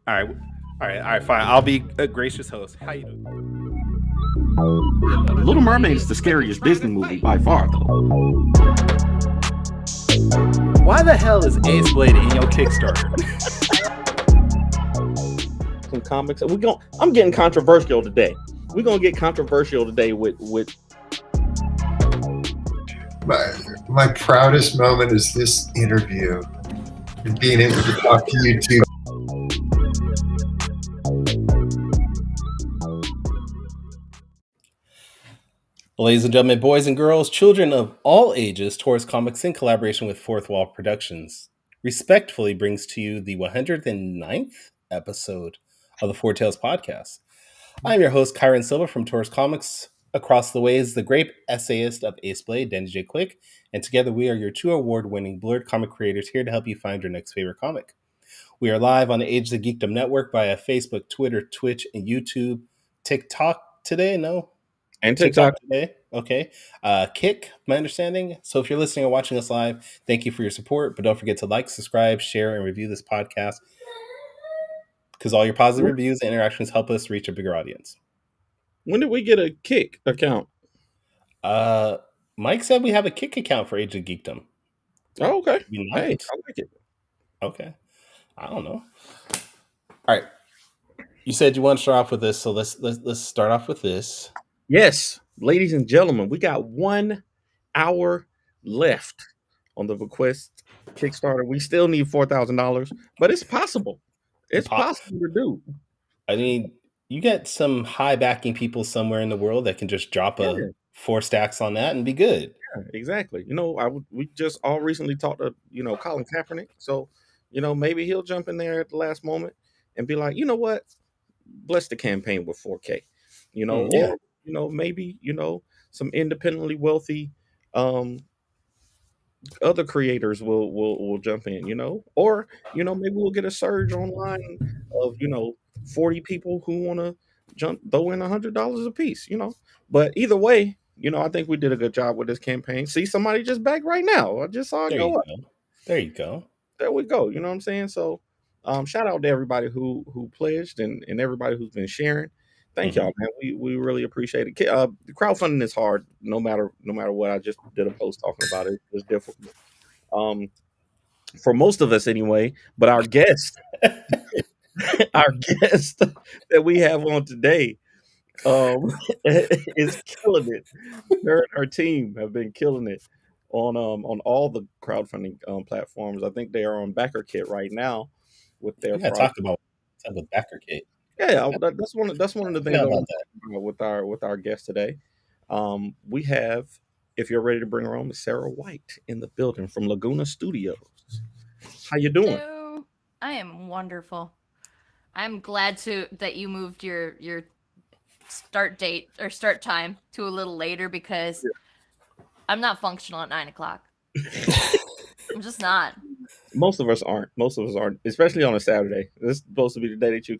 All right, all right, fine. I'll be a gracious host. How you doing? Little Mermaid is the scariest Disney movie by far, though. Why the hell is Ace Blade in your Kickstarter? Some comics. I'm getting controversial today. We're gonna get controversial today with. My proudest moment is this interview and being able to talk to you two. Ladies and gentlemen, boys and girls, children of all ages, Taurus Comics, in collaboration with Fourth Wall Productions, respectfully brings to you the 109th episode of the Four Tales podcast. I'm your host, Kyron Silva from Taurus Comics. Across the way is the great essayist of Ace Blade, Danny J. Quick, and together we are your two award-winning Blurred comic creators here to help you find your next favorite comic. We are live on the Age of Geekdom Network via Facebook, Twitter, Twitch, and YouTube. TikTok today? No? And TikTok today. Okay. Kick, my understanding. So if you're listening or watching us live, thank you for your support. But don't forget to like, subscribe, share, and review this podcast, because all your positive reviews and interactions help us reach a bigger audience. When did we get a Kick account? Mike said we have a Kick account for Age of Geekdom. Oh, okay. Hey, I like it. Okay. I don't know. All right. You said you want to start off with this, so let's start off with this. Yes, ladies and gentlemen, we got 1 hour left on the request Kickstarter. We still need $4,000, but it's possible. It's possible to do. I mean, you get some high backing people somewhere in the world that can just drop 4 stacks on that and be good. Yeah, exactly. We just all recently talked to Colin Kaepernick, so maybe he'll jump in there at the last moment and be like, you know what, bless the campaign with 4K. Or maybe some independently wealthy other creators will jump in, or maybe we'll get a surge online of 40 people who want to throw in $100 a piece, but either way, I think we did a good job with this campaign. See, somebody just back right now. I just saw it go up. There you go. There we go. You know what I'm saying? So shout out to everybody who pledged and everybody who's been sharing. Thank y'all, man. We really appreciate it. The crowdfunding is hard, no matter what. I just did a post talking about it. It's difficult. For most of us anyway, but our guest that we have on today is killing it. Her and her team have been killing it on all the crowdfunding platforms. I think they are on BackerKit right now with their talk about BackerKit. Yeah, that's one of the things I want to talk about with our guest today. We have, if you're ready to bring her on, Sarah White in the building from Laguna Studios. How you doing? Hello. I am wonderful. I'm glad that you moved your start date or start time to a little later, because I'm not functional at 9:00. I'm just not. Most of us aren't, especially on a Saturday. This is supposed to be the day that you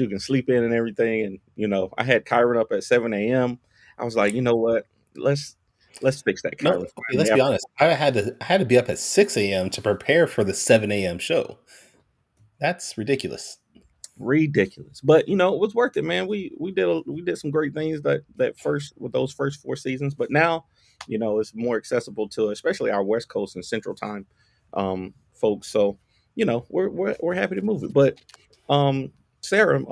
can sleep in and everything. And I had Kyron up at 7 a.m. I was like, you know what? Let's fix that, Kyron. No, let's be honest. I had to be up at 6 a.m. to prepare for the 7 a.m. show. That's ridiculous. But it was worth it, man. We did some great things with those first 4 seasons, but now it's more accessible to especially our West Coast and Central Time folks. So we're happy to move it. But Sarah,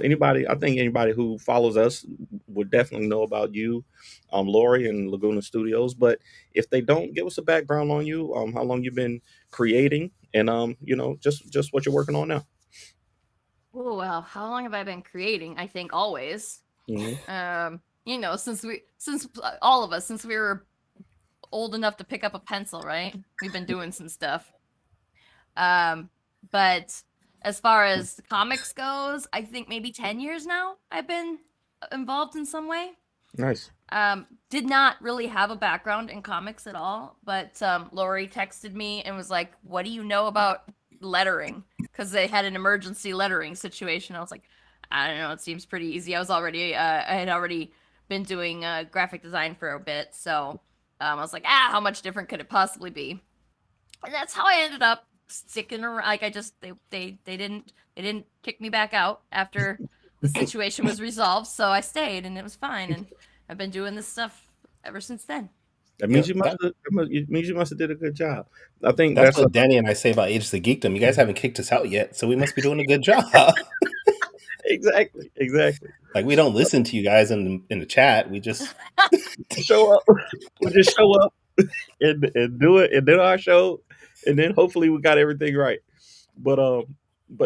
anybody who follows us would definitely know about you, Lori and Laguna Studios. But if they don't, give us a background on you, how long you've been creating, and just what you're working on now. Oh, well, how long have I been creating? I think always. Mm-hmm. Since all of us, since we were old enough to pick up a pencil, right? We've been doing some stuff. But as far as comics goes, I think maybe 10 years now I've been involved in some way. Nice. Did not really have a background in comics at all, but Lori texted me and was like, what do you know about lettering? Because they had an emergency lettering situation. I was like, I don't know, it seems pretty easy. I had already been doing graphic design for a bit, so I was like, how much different could it possibly be? And that's how I ended up sticking around. Like they didn't kick me back out after the situation was resolved, so I stayed and it was fine. And I've been doing this stuff ever since then. That means you must have did a good job. I think that's what Danny and I say about Ages of Geekdom. You guys haven't kicked us out yet, so we must be doing a good job. exactly. Like, we don't listen to you guys in the chat. We just show up. We just show up and do it and do our show, and then hopefully we got everything right. But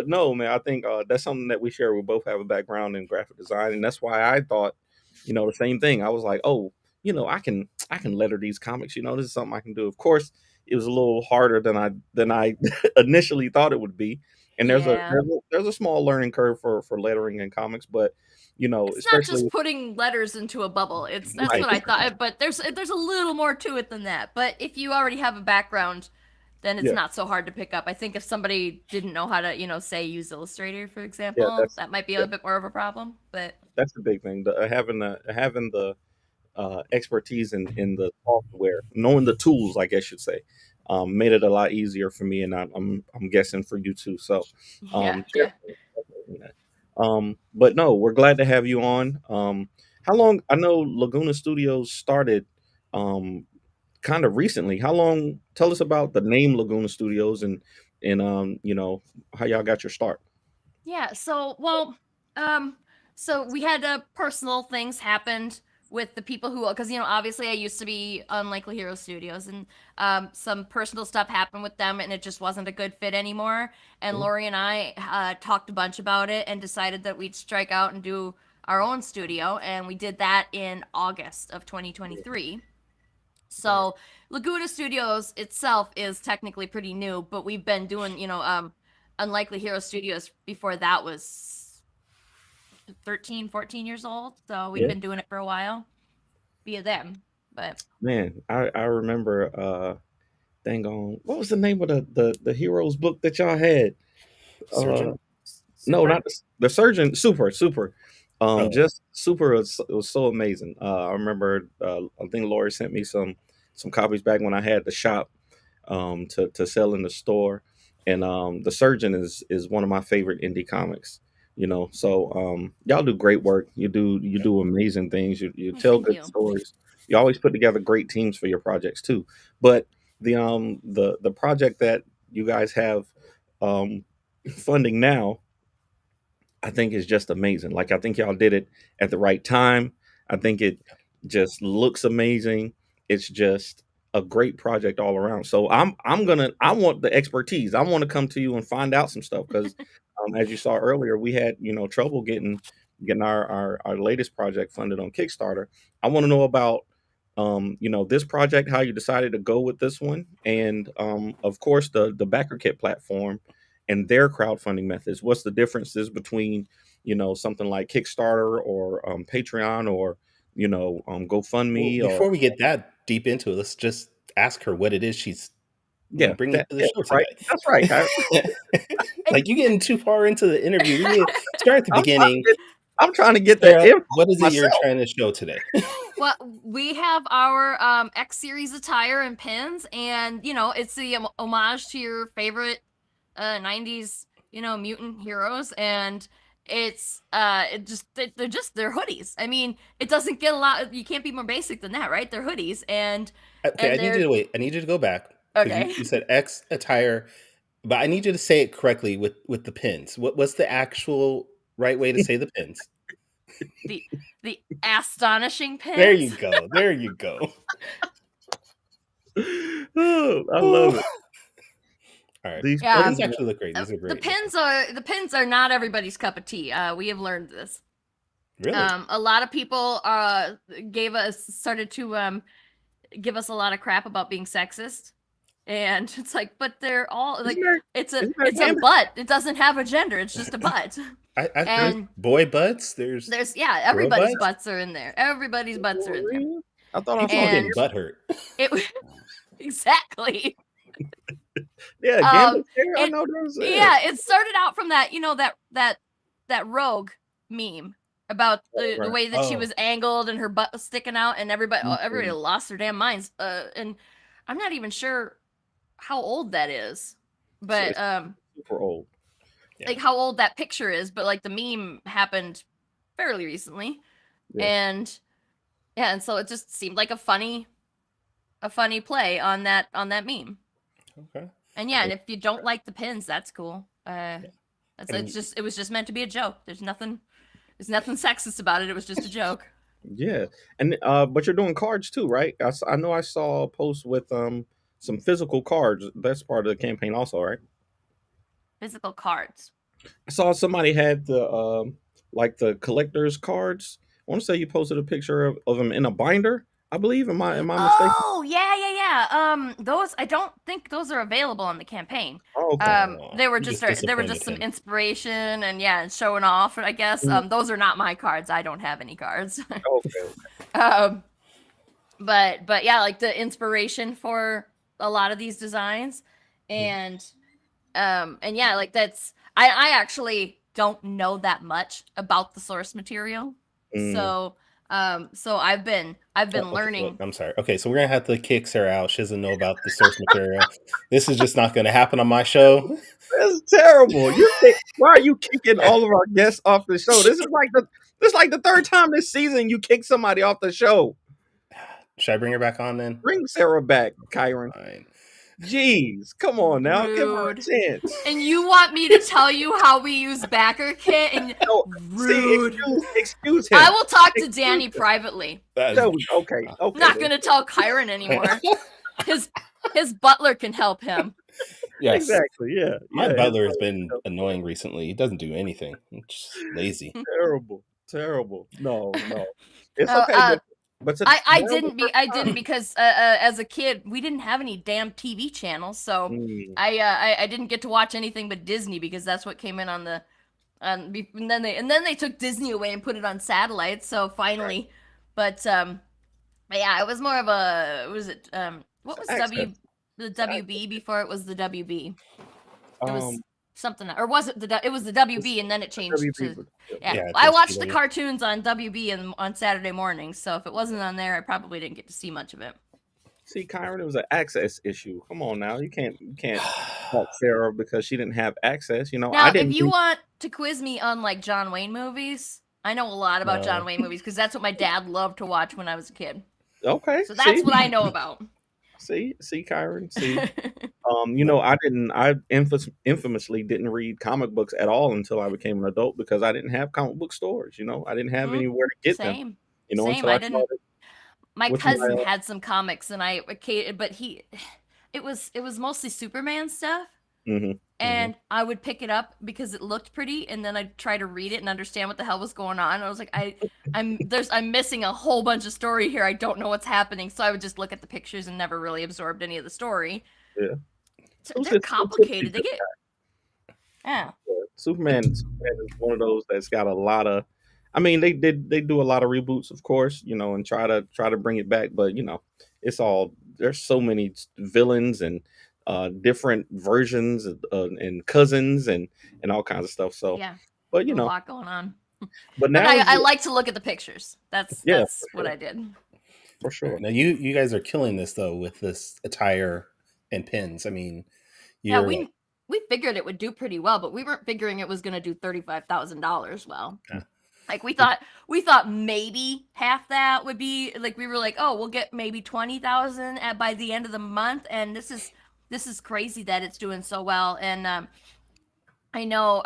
no, man, I think that's something that we share. We both have a background in graphic design, and that's why I thought, the same thing. I was like, oh, I can letter these comics. This is something I can do. Of course, it was a little harder than I initially thought it would be. And there's a small learning curve for lettering in comics, but it's especially not just putting letters into a bubble. That's right. What I thought. But there's a little more to it than that. But if you already have a background, then it's not so hard to pick up. I think if somebody didn't know how to, say use Illustrator, for example, that might be a bit more of a problem. But that's the big thing. Having the expertise in the software, knowing the tools, I guess you'd say, made it a lot easier for me, and I'm guessing for you too. So, but no, we're glad to have you on. How long? I know Laguna Studios started kind of recently. How long? Tell us about the name Laguna Studios and how y'all got your start. Yeah. So so we had personal things happened with the people who, because obviously I used to be Unlikely Hero Studios, and some personal stuff happened with them, and it just wasn't a good fit anymore. And Lori and I talked a bunch about it and decided that we'd strike out and do our own studio, and we did that in August of 2023. So Laguna Studios itself is technically pretty new, but we've been doing, Unlikely Hero Studios before that was 13, 14 years old. So we've been doing it for a while via them. But man, I remember dang on, what was the name of the heroes book that y'all had? Surgeon? No, not the Surgeon. Super. Just Super was so amazing. I remember I think Lori sent me some copies back when I had the shop to sell in the store. And the Surgeon is one of my favorite indie comics. So y'all do great work. You do amazing things. You tell good stories. You always put together great teams for your projects too. But the project that you guys have funding now, I think is just amazing. Like, I think y'all did it at the right time. I think it just looks amazing. It's just a great project all around. So I want the expertise. I want to come to you and find out some stuff because as you saw earlier, we had trouble getting our latest project funded on Kickstarter. I want to know about this project, how you decided to go with this one, and of course the backer kit platform and their crowdfunding methods. What's the differences between something like Kickstarter or Patreon or GoFundMe? Before we get that deep into it, let's just ask her what it is she's bringing to the show today. That's right. Like, you're getting too far into the interview. We need to start at the beginning. I'm trying to get that info. What is it you're trying to show today? Well, we have our X series attire and pins, and it's the homage to your favorite 90s mutant heroes, and it's they're hoodies. I mean, it doesn't get a lot. You can't be more basic than that, right? They're hoodies, and okay, I need you to go back. Okay, you said X attire, but I need you to say it correctly with the pins. What's the actual right way to say the pins? The astonishing pins. There you go. Oh, I love it. All right. These actually look great. These are great. The pins are not everybody's cup of tea. We have learned this. Really? A lot of people started to give us a lot of crap about being sexist. And it's like, but they're all like, it's a butt. It doesn't have a gender. It's just a butt. And boy butts. There's everybody's butts are in there. Everybody's butts are in there. I thought I was getting butt hurt. Exactly. Yeah. I know those. Yeah, it started out from that, that rogue meme about the Right. way that she Oh. was angled and her butt was sticking out, and everybody Mhm. lost their damn minds. And I'm not even sure how old that is, but It's super old. Yeah. like how old that picture is. But like the meme happened fairly recently, Yeah. and yeah, and so it just seemed like a funny play on that meme. Okay. And yeah, and if you don't like the pins, that's cool. And It was just meant to be a joke. There's nothing sexist about it. It was just a joke. Yeah, and but you're doing cards too, right? I know I saw a post with some physical cards. That's part of the campaign, also, right? Physical cards. I saw somebody had the like the collector's cards. I want to say you posted a picture of them in a binder. I believe. Am I mistaken? Oh yeah. Those I don't think those are available on the campaign. Oh, okay. They were you just just they were just disappointed some him. inspiration and yeah, and showing off. I guess. Those are not my cards. I don't have any cards. Okay. um, but yeah, like the inspiration for a lot of these designs, and yeah, like that's I actually don't know that much about the source material, Mm. so I've been Okay, look, learning. I'm sorry. Okay, so we're gonna have to kick Sarah out. She doesn't know about the source material. This is just not gonna happen on my show. That's terrible. Why are you kicking all of our guests off the show? This is like the third time this season you kick somebody off the show. Should I bring her back on then? Bring Sarah back, Kyron. Fine. Jeez, come on now, give her a Rude. chance. And you want me to tell you how we use backer kit? And No, rude. excuse him. I will talk to Excuse Danny him. privately. That No, is- okay. Not gonna tell Kyron anymore. His butler can help him. yes. Exactly. Yeah. My yeah, butler has been annoying recently. He doesn't do anything. He's just lazy. terrible. No. It's Oh, okay, but I didn't because as a kid we didn't have any damn TV channels, so I didn't get to watch anything but Disney because that's what came in on the and then they took Disney away and put it on satellite. So finally, but yeah, it was more of a what was Access. the WB before it was the WB? It was Um, something, or was it it was the WB and then it changed WB, to Yeah, yeah. it I changed watched to the W. cartoons on WB and on Saturday mornings, so if it wasn't on there, I probably didn't get to see much of it. see, Kyron, it was an access issue. Come on now, you can't fault Sarah because she didn't have access. You know, Now, I if didn't. you want to quiz me on like John Wayne movies, I know a lot about No. John Wayne movies because that's what my dad loved to watch when I was a kid. Okay, So that's see? what I know about. See, Kyron, see. You know, I infamously didn't read comic books at all until I became an adult because I didn't have comic book stores. You know, I didn't have Mhm. anywhere to get them. Same. You know, Same. until I I didn't. started My with cousin my. had some comics, and but it was mostly Superman stuff. Mhm. And I would pick it up because it looked pretty, and then I'd try to read it and understand what the hell was going on. I was like, I'm missing a whole bunch of story here. I don't know what's happening. So I would just look at the pictures and never really absorbed any of the story. Yeah. So Who's they're this- complicated. They get yeah. Superman is one of those that's got a lot of. I mean, they do a lot of reboots, of course, you know, and try to bring it back, but you know, it's all there's so many villains and different versions and cousins and all kinds of stuff. So, Yeah. but you A know, lot going on. but But now I like to look at the pictures. That's Yeah, what I did. for sure. Now you guys are killing this though with this attire and pins. I mean, Yeah, you're we figured it would do pretty well, but we weren't figuring it was going to do $35,000 well. Yeah. Like we thought maybe half that would be like we were like, "Oh, we'll get maybe 20,000 by the end of the month." And this is crazy that it's doing so well. And I know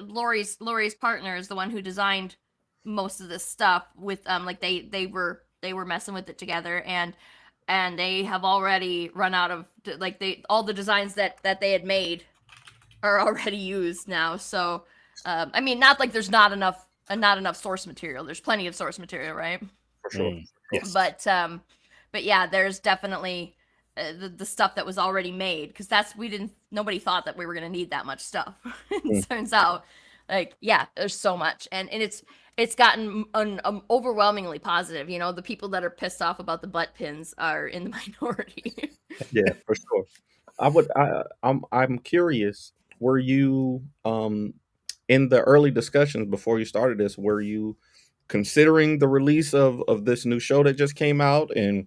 Lori's partner is the one who designed most of this stuff with like they were messing with it together, and they have already run out of like all the designs that they had made are already used now. So I mean, not like there's not enough source material. There's plenty of source material, right? For sure. yes. But yeah, there's definitely the stuff that was already made, because nobody thought that we were going to need that much stuff. It turns out like, yeah, there's so much, and it's gotten overwhelmingly positive. You know, the people that are pissed off about the butt pins are in the minority. Yeah, for sure. I'm curious. Were you in the early discussions before you started this, were you considering the release of this new show that just came out, and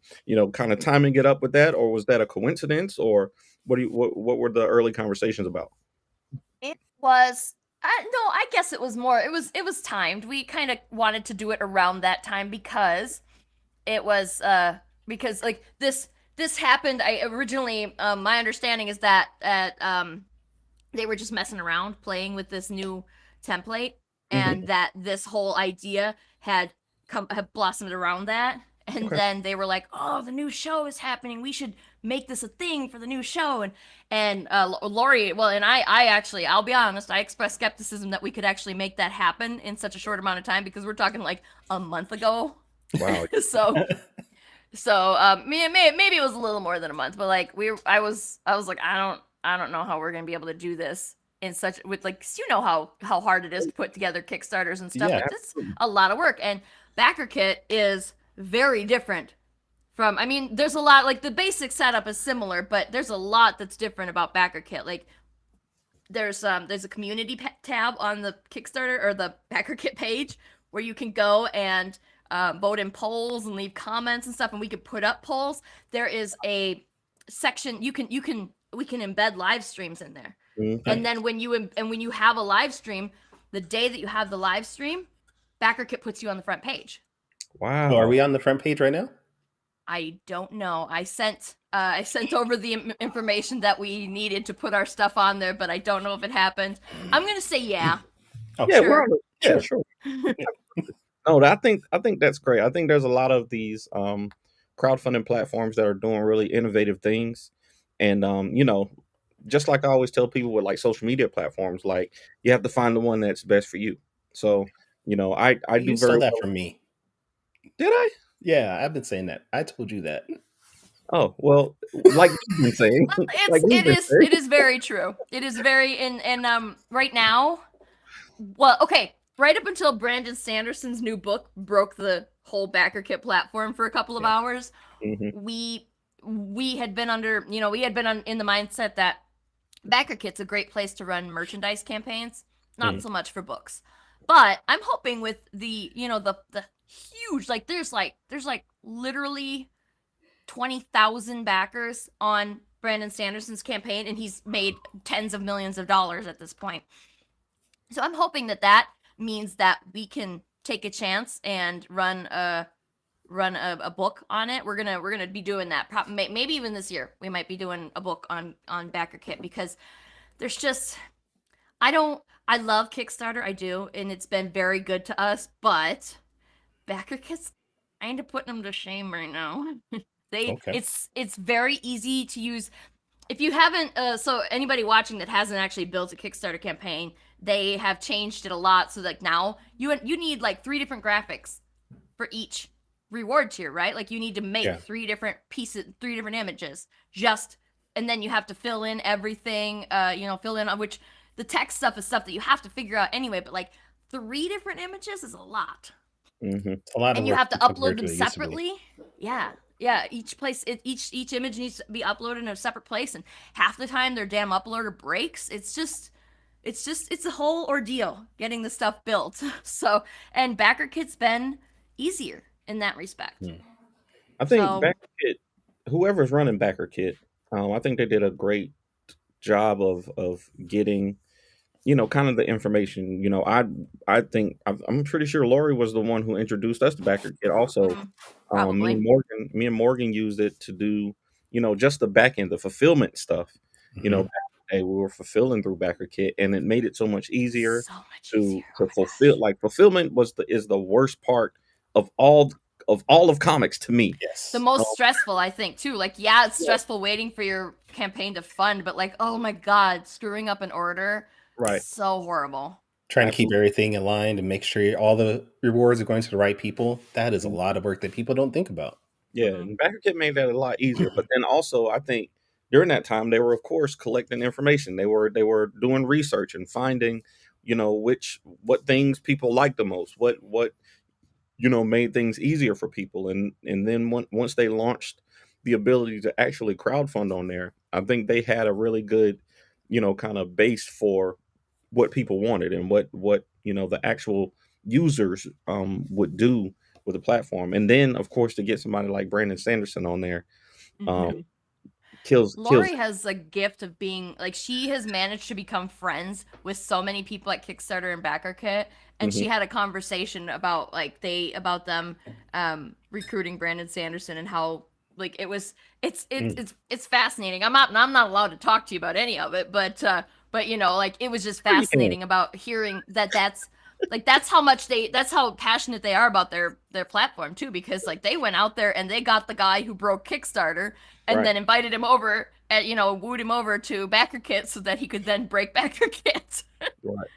kind of timing it up with that, or was that a coincidence, or what were the early conversations about? It was no, I guess it was more. It was timed. We kind of wanted to do it around that time because it was because like this happened. I originally my understanding is that they were just messing around playing with this new template, Hmm. and that this whole idea had blossomed around that, and Okay. then they were like, oh, the new show is happening, we should make this a thing for the new show. And Lori, well, and I actually, I'll be honest, I expressed skepticism that we could actually make that happen in such a short amount of time, because we're talking like a month ago. Wow. So maybe it was a little more than a month, but like I was like, I don't know how we're gonna be able to do this in such with like, 'cause you know how hard it is to put together Kickstarters and stuff. Yeah. Like, it's a lot of work, and Backer Kit is very different from. I mean, there's a lot, like the basic setup is similar, but there's a lot that's different about Backer Kit. Like there's a community tab on the Kickstarter or the Backer Kit page where you can go and vote in polls and leave comments and stuff, and we could put up polls. There is a section we can embed live streams in there, Mhm. and then when you have a live stream, the day that you have the live stream, Backer Kit puts you on the front page. Wow. So are we on the front page right now? I don't know. I sent over the information that we needed to put our stuff on there, but I don't know if it happened. I'm gonna say yeah. Oh, Yeah, Sure. yeah, sure. No, I think that's great. I think there's a lot of these crowdfunding platforms that are doing really innovative things, and just like I always tell people with like social media platforms, like you have to find the one that's best for you. So I You do stole very that well. from me. Did I? Yeah, I've been saying that. I told you that. Oh well, like you've been saying, Well, like we've been saying. it is very true. It is very and right now, well, okay, right up until Brandon Sanderson's new book broke the whole Backer Kit platform for a couple of Yeah. hours, Mhm. we had been under, we had been in the mindset that Backer Kit's a great place to run merchandise campaigns, not Mhm. so much for books. But I'm hoping with the, the huge, like there's like literally 20,000 backers on Brandon Sanderson's campaign, and he's made tens of millions of dollars at this point. So I'm hoping that means that we can take a chance and run a book on it. We're gonna be doing that. Maybe even this year we might be doing a book on Backer Kit, because there's just, I love Kickstarter, I do, and it's been very good to us, but Backer Kit's kind of putting them to shame right now. Okay. It's very easy to use. If you haven't, so anybody watching that hasn't actually built a Kickstarter campaign, they have changed it a lot. So like now you need like 3 different graphics for each reward tier, right? Like you need to make Yeah. 3 different pieces, 3 different images, and then you have to fill in everything. Fill in which the text stuff is stuff that you have to figure out anyway. But like 3 different images is a lot. Mhm. It's a lot of And you work have to compared upload them to it used to be. separately. Yeah. Each image needs to be uploaded in a separate place, and half the time their damn uploader breaks. It's a whole ordeal getting the stuff built. So, and Backer Kit's been easier in that respect. I think So, Backer Kit, whoever's running Backer Kit, I think they did a great job of getting kind of the information. I think I'm pretty sure Lori was the one who introduced us to Backer Kit. Also, me probably. and Morgan used it to do just the back end, the fulfillment stuff. Mhm. Back in the day we were fulfilling through Backer Kit, and it made it so much easier So much to easier. Oh my fulfill. gosh. Like fulfillment is the worst part of all of comics to me. Yes. The most stressful, I think, too. Like, yeah, it's stressful waiting for your campaign to fund, but like, oh my god, screwing up an order, Right. so horrible. Trying to keep Absolutely. everything aligned and make sure all the rewards are going to the right people. That is a lot of work that people don't think about. Yeah, Mhm. and Backer Kit made that a lot easier. But then also, I think during that time, they were, of course, collecting information. They were doing research and finding, what things people like the most, what made things easier for people. And then once they launched the ability to actually crowdfund on there, I think they had a really good, kind of base for what people wanted and what the actual users would do with the platform. And then of course to get somebody like Brandon Sanderson on there Mhm. kills Lori has a gift of being like, she has managed to become friends with so many people at Kickstarter and BackerKit, and she had a conversation about them recruiting Brandon Sanderson and how like it's fascinating. I'm not allowed to talk to you about any of it, but like it was just fascinating about hearing that's how passionate they are about their platform too, because like they went out there and they got the guy who broke Kickstarter and then invited him over and wooed him over to BackerKit so that he could then break BackerKit. Right.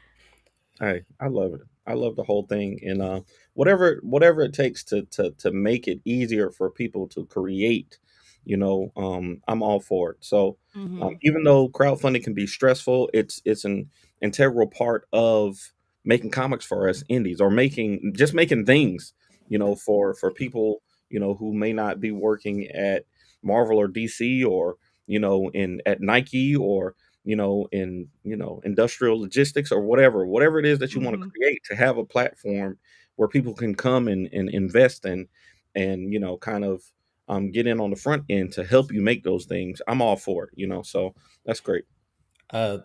Hey, I love it. I love the whole thing, and whatever it takes to make it easier for people to create, I'm all for it. So, even though crowdfunding can be stressful, it's an integral part of making comics for us indies, or making things, for people, who may not be working at Marvel or DC, or in at Nike, or in industrial logistics, or whatever it is that you want to create, to have a platform where people can come and invest in, and kind of get in on the front end to help you make those things. I'm all for it, so that's great.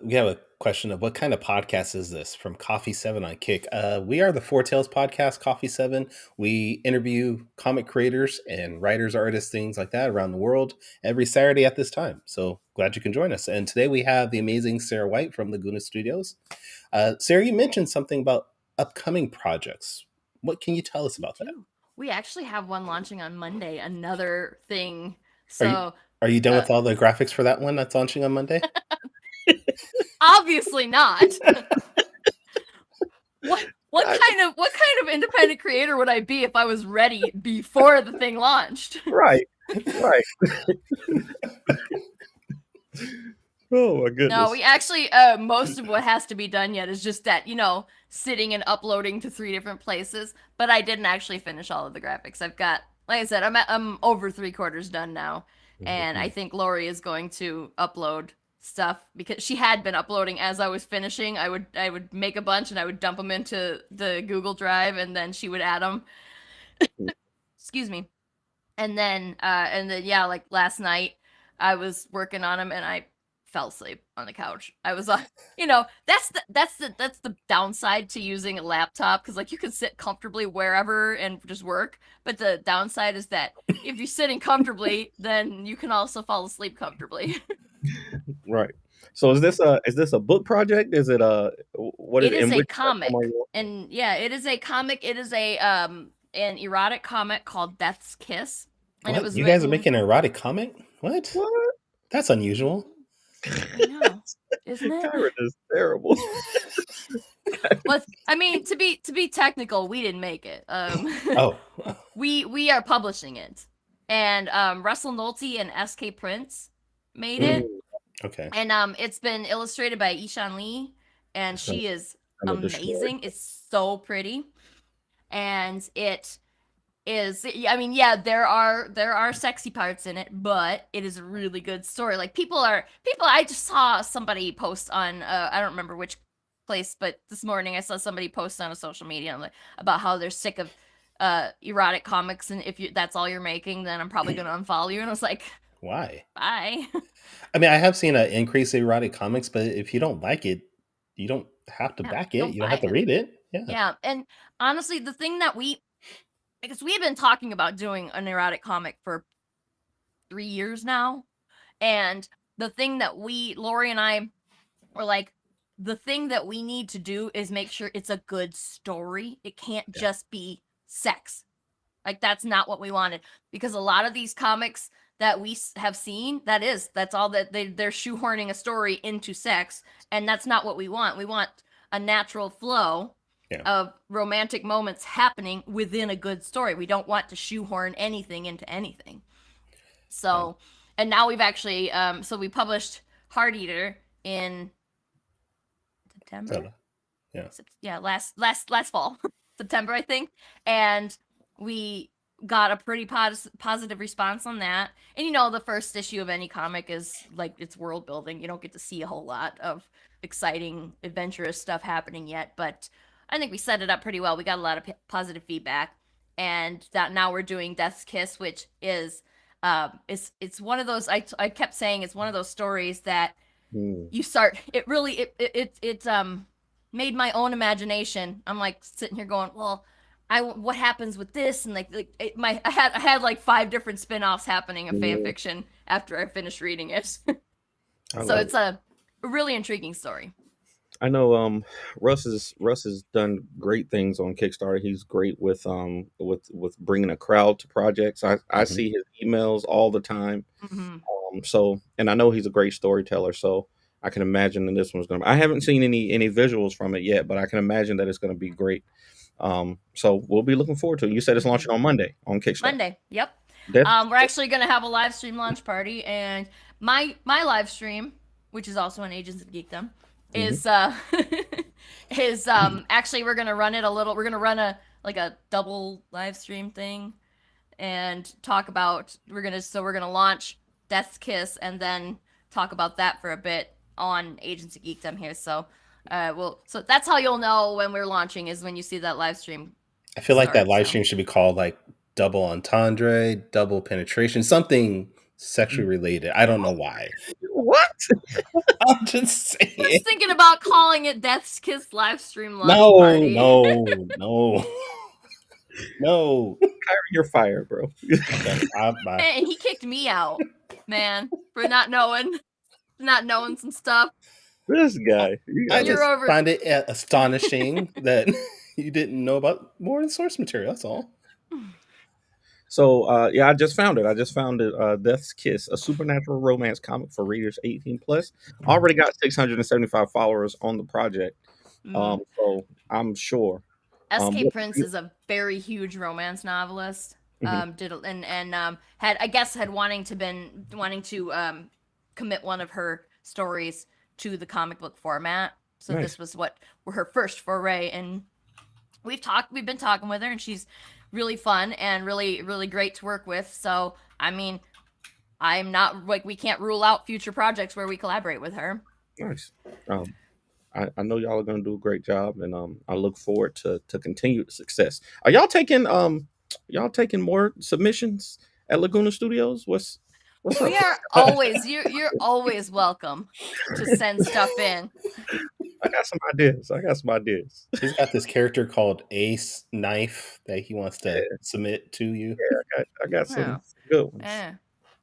We have a question of what kind of podcast is this from Coffee 7 on Kick. We are the Four Tails podcast, Coffee 7. We interview comic creators and writers, artists, things like that around the world every Saturday at this time. So glad you can join us. And today we have the amazing Sarah White from Laguna Studios. Sarah, you mentioned something about upcoming projects. What can you tell us about that? We actually have one launching on Monday, another thing. So are you done with all the graphics for that one that's launching on Monday? Obviously not. What kind of independent creator would I be if I was ready before the thing launched? Right. Oh my goodness. No, we actually most of what has to be done yet is just that, sitting and uploading to 3 different places, but I didn't actually finish all of the graphics. I've got, like I said, I'm over 3/4 done now, and I think Lori is going to upload stuff because she had been uploading as I was finishing. I would make a bunch and I would dump them into the Google Drive, and then she would add them. Excuse me. And then yeah, like last night I was working on them and I fell asleep on the couch. I was that's the downside to using a laptop, because like you can sit comfortably wherever and just work, but the downside is that if you're sitting comfortably, then you can also fall asleep comfortably. Right. So is this a book project? Is it what is it? It is a comic, and yeah, it is a comic. It is a an erotic comic called Death's Kiss, and what? it was you guys are making an erotic comic? What? That's unusual. I know, isn't it? Kyron is terrible. Well, I mean, to be technical, we didn't make it. We are publishing it, and Russell Nolte and SK Prince made it. Okay. And it's been illustrated by Ishan Lee, and she is amazing. It's so pretty, and it is. I mean, yeah, there are sexy parts in it, but it is a really good story. Like people. I just saw somebody post on I don't remember which place, but this morning I saw somebody post on a social media about how they're sick of erotic comics, and if that's all you're making, then I'm probably gonna unfollow you. And I was like, why? Bye. I mean, I have seen an increase in erotic comics, but if you don't like it, you don't have to back it. You don't have to read it. Yeah, and honestly, the thing that because we've been talking about doing an erotic comic for 3 years now, and the thing that Lori and I were like, the thing that we need to do is make sure it's a good story. It can't just be sex. Like, that's not what we wanted, because a lot of these comics that we have seen, that's all that they're shoehorning a story into sex, and that's not what we want. We want a natural flow of romantic moments happening within a good story. We don't want to shoehorn anything into anything. So, and now we've actually so we published Heart Eater in September. Last fall, September, I think, and we got a pretty positive response on that. And you know, the first issue of any comic is like it's world building. You don't get to see a whole lot of exciting, adventurous stuff happening yet, but I think we set it up pretty well. We got a lot of positive feedback, and that now we're doing Death's Kiss, which is it's one of those I kept saying it's one of those stories that you start it made my own imagination. I'm like sitting here going, well, what happens with this, and I had like 5 different spin-offs happening in fan fiction after I finished reading it. So it's a really intriguing story. I know Russ has done great things on Kickstarter. He's great with bringing a crowd to projects. I see his emails all the time. So, and I know he's a great storyteller, so I can imagine that this one's going to I haven't seen any visuals from it yet, but I can imagine that it's going to be great. So we'll be looking forward to it. You said it's launching on Monday on Kickstarter. Yep. We're actually going to have a live stream launch party, and my live stream, which is also on Agents of Geekdom, is actually we're going to run a double live stream thing and talk about we're going to launch Death's Kiss and then talk about that for a bit on Agents of Geekdom here. So so that's how you'll know when we're launching, is when you see that live stream. I feel like that live stream should be called like double entendre, double penetration, something sexually related. I don't know why. What? I'm just saying. I was thinking about calling it Death's Kiss live stream launch party. No. You're fired, bro. Okay, and he kicked me out, man, for not knowing some stuff. This guy. I just find it astonishing that you didn't know about more than source material. That's all. So, I just found it. Death's Kiss, a supernatural romance comic for readers 18 plus. Already got 675 followers on the project. So I'm sure. S.K. Prince is a very huge romance novelist. Had wanting to commit one of her stories to the comic book format. So nice. This was her first foray, and we've been talking with her, and she's really fun and really, really great to work with. So, I mean, I'm not we can't rule out future projects where we collaborate with her. Nice. I know y'all are going to do a great job, and I look forward to continued success. Are y'all taking more submissions at Laguna Studios? What's we are always you're always welcome to send stuff in. I got some ideas. He's got this character called Ace Knife that he wants to submit to you. Yeah, I got some good ones. Yeah.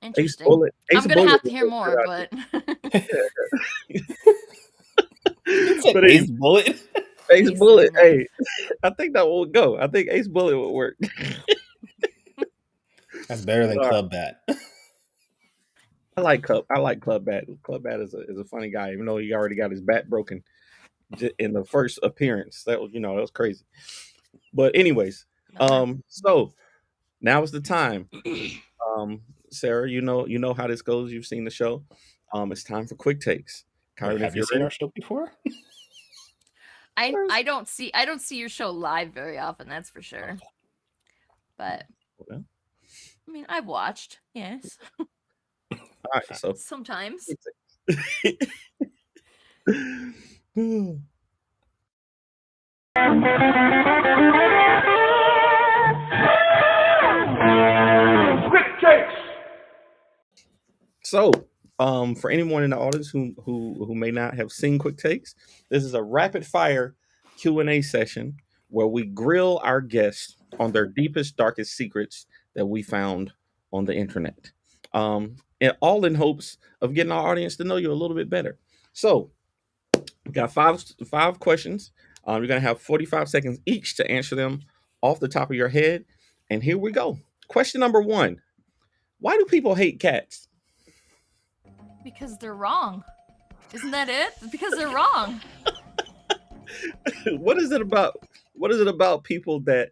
Interesting. Ace I'm gonna have to hear more, but Ace Bullet. Ace Bullet. Hey, I think that will go. I think Ace Bullet would work. That's better than Club Bat. I like Club Bat. Club Bat is a funny guy, even though he already got his bat broken in the first appearance. That was crazy. But anyways, so now is the time. Sarah, you know how this goes. You've seen the show. It's time for quick takes. Kyron, have you seen our show before? I don't see your show live very often, that's for sure. But I mean, I've watched, yes. All right, so sometimes. Quick takes. So, for anyone in the audience who may not have seen Quick Takes, this is a rapid fire Q&A session where we grill our guests on their deepest, darkest secrets that we found on the internet. And all in hopes of getting our audience to know you a little bit better. So, we got five questions. You're going to have 45 seconds each to answer them off the top of your head. And here we go. Question number 1. Why do people hate cats? Because they're wrong. Isn't that it? Because they're wrong. What is it about people that,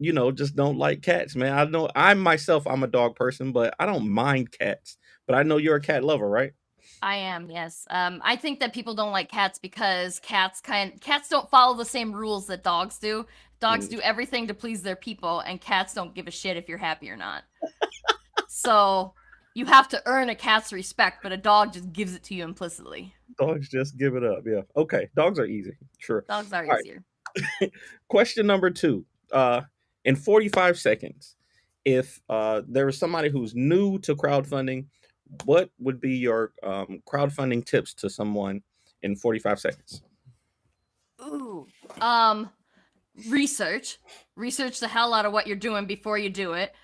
just don't like cats, man? I know I'm a dog person, but I don't mind cats. But I know you're a cat lover, right? I am, yes. I think that people don't like cats because cats don't follow the same rules that dogs do. Dogs do everything to please their people, and cats don't give a shit if you're happy or not. So you have to earn a cat's respect, but a dog just gives it to you implicitly. Dogs just give it up. Yeah. Okay. Dogs are easy. Sure. Dogs are All right. easier. Question number 2. In 45 seconds, if there was somebody who's new to crowdfunding, what would be your crowdfunding tips to someone in 45 seconds? Ooh. Research the hell out of what you're doing before you do it.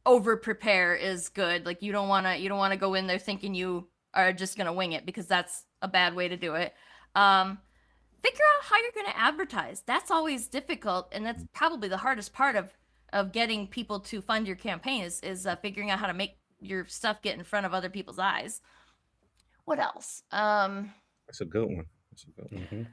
Over prepare is good. Like you don't want to go in there thinking you are just going to wing it, because that's a bad way to do it. Figure out how you're going to advertise. That's always difficult, and that's probably the hardest part of getting people to fund your campaign is figuring out how to make your stuff get in front of other people's eyes. What else? That's a good one. Mm-hmm.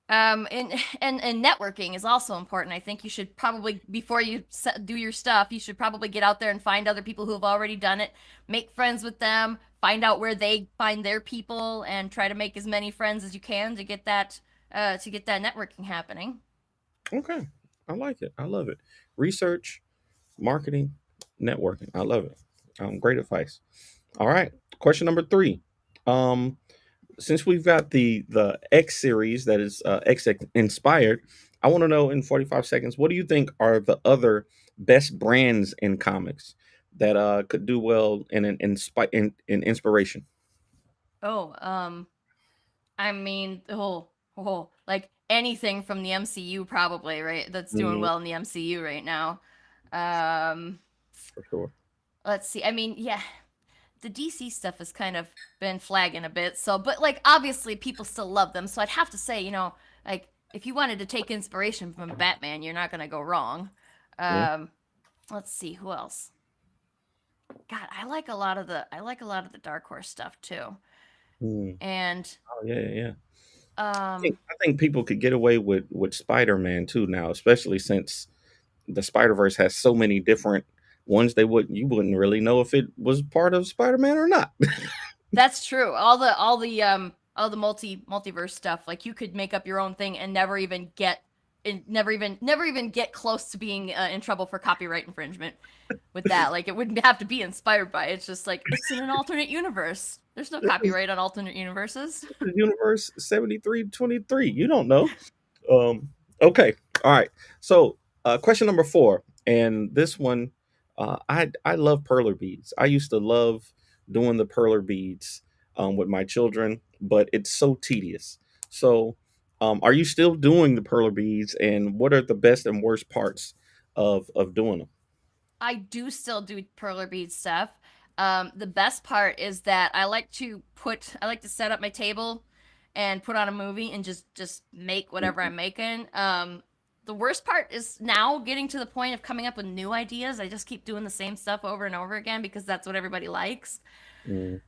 And networking is also important. I think you should probably, before you do your stuff, you should probably get out there and find other people who have already done it, make friends with them, find out where they find their people, and try to make as many friends as you can to get that networking happening. Okay. I like it. I love it. Research, marketing, networking. I love it. Great advice. All right. Question number 3. Since we've got the X series that is X inspired, I want to know in 45 seconds, what do you think are the other best brands in comics that could do well in inspiration? I mean, like anything from the MCU, probably, right? That's doing well in the MCU right now. For sure. Let's see. I mean, yeah, the DC stuff has kind of been flagging a bit. So, but like obviously people still love them. So I'd have to say, like if you wanted to take inspiration from Batman, you're not gonna go wrong. Let's see who else. God, I like a lot of the Dark Horse stuff too. And oh yeah. I think people could get away with Spider-Man too now, especially since the Spider-Verse has so many different ones. You wouldn't really know if it was part of Spider-Man or not. That's true. All the multiverse stuff, like you could make up your own thing and never even get close to being in trouble for copyright infringement with that. Like it wouldn't have to be inspired by it. It's just like it's in an alternate universe. There's no copyright on alternate universes. Universe 7323. You don't know. Okay. All right. So question number 4, and this one, I love perler beads. I used to love doing the perler beads with my children, but it's so tedious. So are you still doing the perler beads, and what are the best and worst parts of doing them? I do still do perler bead stuff. The best part is that I like to set up my table and put on a movie and just make whatever I'm making. The worst part is now getting to the point of coming up with new ideas. I just keep doing the same stuff over and over again because that's what everybody likes. It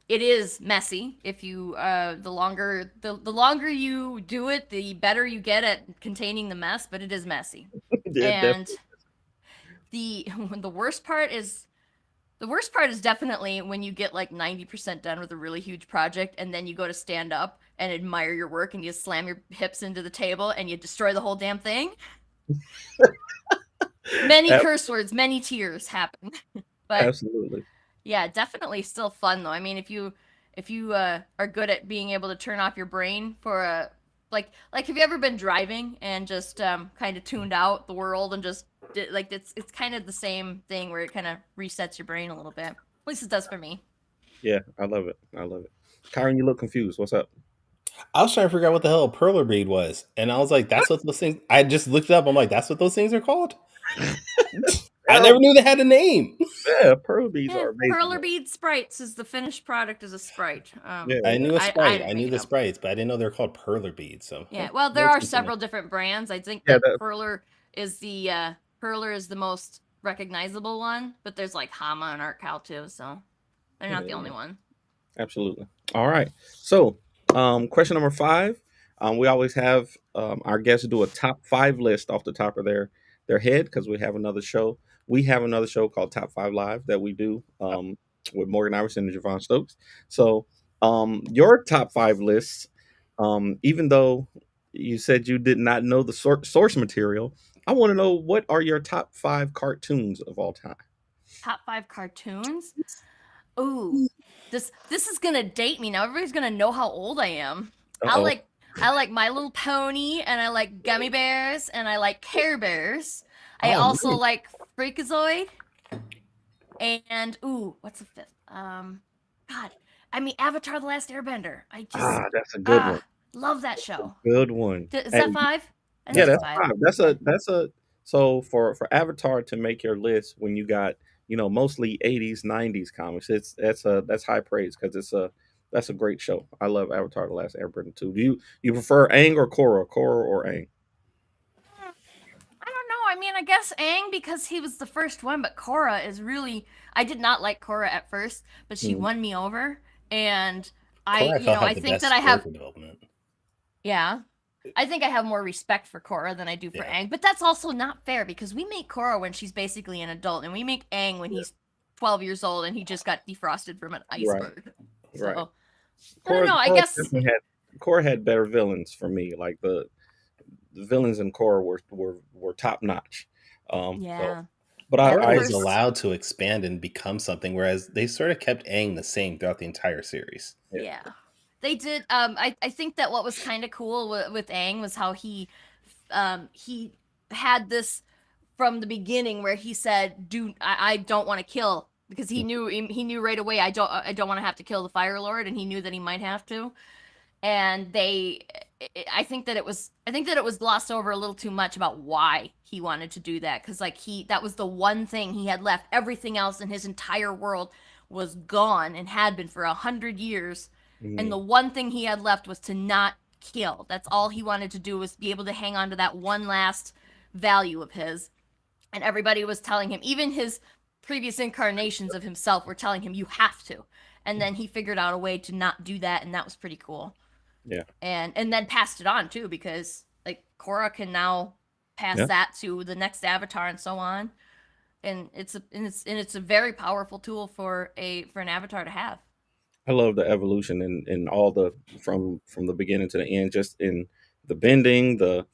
is messy. If you the longer you do it, the better you get at containing the mess, but it is messy. Yeah, And the worst part is definitely when you get like 90% done with a really huge project and then you go to stand up and admire your work and you slam your hips into the table and you destroy the whole damn thing. Many curse words, many tears happen. But absolutely. Yeah, definitely still fun though. I mean, if you are good at being able to turn off your brain for a like have you ever been driving and just kind of tuned out the world and just like it's kind of the same thing where it kind of resets your brain a little bit. At least it does for me. Yeah, I love it. Kyron, you look confused. What's up? I was trying to figure out what the hell a perler bead was, and I was like, "That's what those things." I just looked it up. I'm like, "That's what those things are called." I never knew they had a name. Yeah, perler beads are amazing. Perler bead sprites is the finished product as a sprite. I knew a sprite. I knew the sprites, but I didn't know they were called perler beads. So yeah, well, there are several different brands. I think that perler is the most recognizable one, but there's like Hama and Art Cal too, so they're not the only one. Absolutely. All right. So, question number 5. We always have our guests do a top 5 list off the top of their head because we have another show. We have another show called Top 5 Live that we do with Morgan Iverson and Javon Stokes. So, your top 5 lists, even though you said you did not know the source material, I want to know, what are your top 5 cartoons of all time? Top 5 cartoons? Ooh, this is gonna date me now. Everybody's gonna know how old I am. Uh I oh. like I like My Little Pony, and I like Gummy Bears, and I like Care Bears. I Oh, also nice. like Freakazoid, and ooh, what's the fifth? God, I mean Avatar: The Last Airbender. I just That's a good one. love that show. Good one. Is Hey, that 5? I yeah, think it's that's 5. 5. That's a so for Avatar to make your list when you got, mostly 80s, 90s comics, that's high praise, because that's a great show. I love Avatar: The Last Airbender too. Do you prefer Aang or Korra? Korra or Aang? I don't know. I mean, I guess Aang because he was the first one, but Korra is really. I did not like Korra at first, but she Hmm. won me over, and Korra, I felt, I had the think that best I have. character development. Yeah, I think I have more respect for Korra than I do for Yeah. Aang, but that's also not fair because we make Korra when she's basically an adult, and we make Aang when he's 12 years old and he just got defrosted from an Right, iceberg. right. So I don't know. I Korra guess definitely had better villains for me. Like the villains in Korra were top notch. So, yeah. but Yeah, the Korra I was first allowed to expand and become something, whereas they sort of kept Aang the same throughout the entire series. yeah. Yeah. They did. I think that what was kind of cool with Aang was how he had this from the beginning where he said, "Do I don't want to kill," because he knew right away I don't want to have to kill the Fire Lord, and he knew that he might have to. And I think that it was glossed over a little too much about why he wanted to do that, because like that was the one thing he had left. Everything else in his entire world was gone and had been for 100 years, and Mhm. the one thing he had left was to not kill. That's all he wanted to do, was be able to hang on to that one last value of his. And everybody was telling him, even his previous incarnations of himself were telling him, you have to. And then he figured out a way to not do that, and that was pretty cool. Yeah. And then passed it on too, because like Korra can now pass Yeah. that to the next avatar and so on. And it's a very powerful tool for an avatar to have. I love the evolution in all the from the beginning to the end, just in the bending, they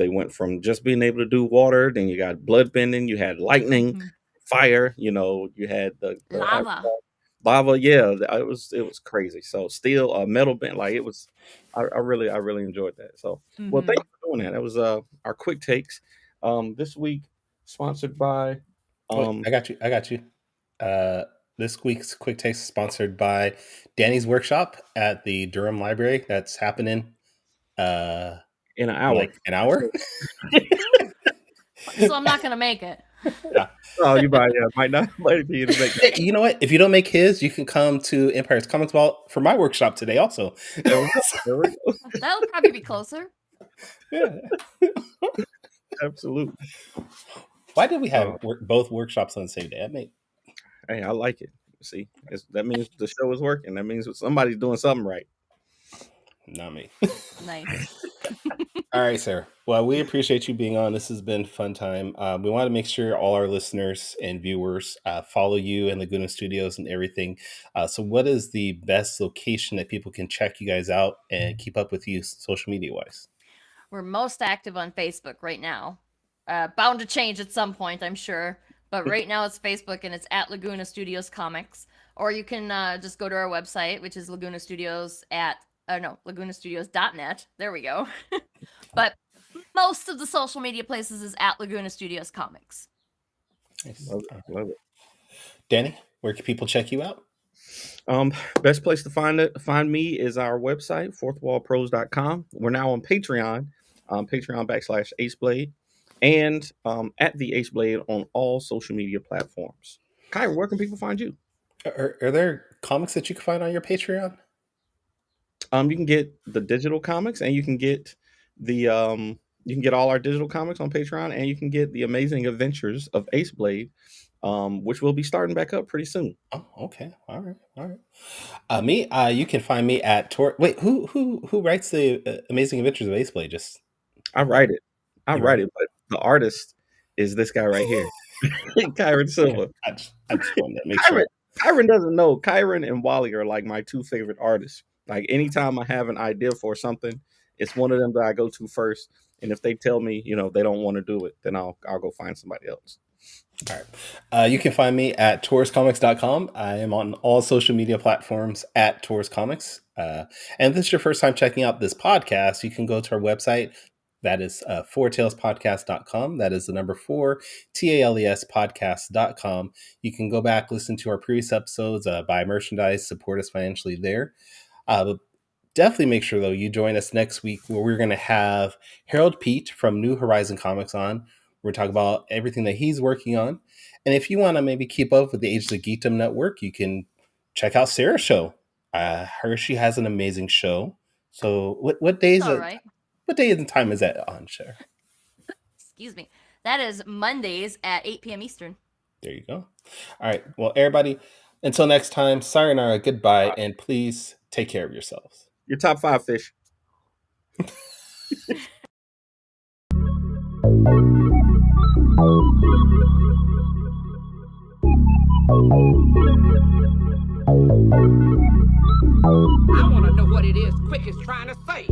went from just being able to do water, then you got blood bending, you had lightning, Mhm. fire, you had the Lava. lava. Yeah, it was crazy. So steel, metal bend, like it was. I really enjoyed that. So, well, thank Mhm. you for doing that. That was our quick takes. This week sponsored by Wait, um I got you. I got you. Uh, this week's quick taste is sponsored by Danny's Workshop at the Durham Library. That's happening uh, in an in hour. like an hour. So I'm not gonna make it. Yeah. Oh, might not wait for you to make. Hey, you know what? If you don't make his, you can come to Empire's Comics Vault for my workshop today also. There we go. There we go. That'll probably be closer. Yeah. Absolutely. Why did we have Oh, both workshops on the same day? That made hey, I like it. See, that means the show is working. That means somebody's doing something right. not me. Nice. All right, sir. Well, we appreciate you being on. This has been a fun time. We want to make sure all our listeners and viewers follow you and Laguna Studios and everything. So, what is the best location that people can check you guys out and keep up with you social media wise? We're most active on Facebook right now. Bound to change at some point, I'm sure. But right now it's Facebook, and it's at Laguna Studios Comics. Or you can just go to our website, which is Laguna Studios lagunastudios.net. There we go. But most of the social media places is at Laguna Studios Comics. Nice. Love it. Love it. Danny, where can people check you out? Best place to find me is our website, fourthwallpros.com. We're now on Patreon, Patreon /AceBlade, and at the AceBlade on all social media platforms. Kyra, where can people find you? Are there comics that you can find on your Patreon? You can get the digital comics, and you can get all our digital comics on Patreon, and you can get the amazing adventures of AceBlade, which will be starting back up pretty soon. Oh, okay. All right. All right. Me, you can find me at Tor. Wait, who writes the Amazing Adventures of Ace Blade? Just I write it. you write it? But the artist is this guy right here, Kyron Okay. Silva. I just wanted to make Kyron, sure. Kyron doesn't know. Kyron and Wally are like my two favorite artists. Like anytime I have an idea for something, it's one of them that I go to first. And if they tell me, they don't want to do it, then I'll go find somebody else. All right. You can find me at tourscomics.com. I am on all social media platforms at Tours Comics. And if this is your first time checking out this podcast, you can go to our website. That is fourtalespodcast.com. That is the number 4, TALES podcast.com. You can go back, listen to our previous episodes, buy merchandise, support us financially there. But definitely make sure, though, you join us next week where we're going to have Harold Pete from New Horizon Comics on. We're going to talk about everything that he's working on. And if you want to maybe keep up with the Ages of Geekdom Network, you can check out Sarah's show. She has an amazing show. So what days? All right. What day and time is that on, Sarah? Excuse me. That is Mondays at 8 p.m. Eastern. There you go. All right. Well, everybody, until next time, sayonara, goodbye, and please take care of yourselves. Your top 5 fish. I want to know what it is Quick is trying to say.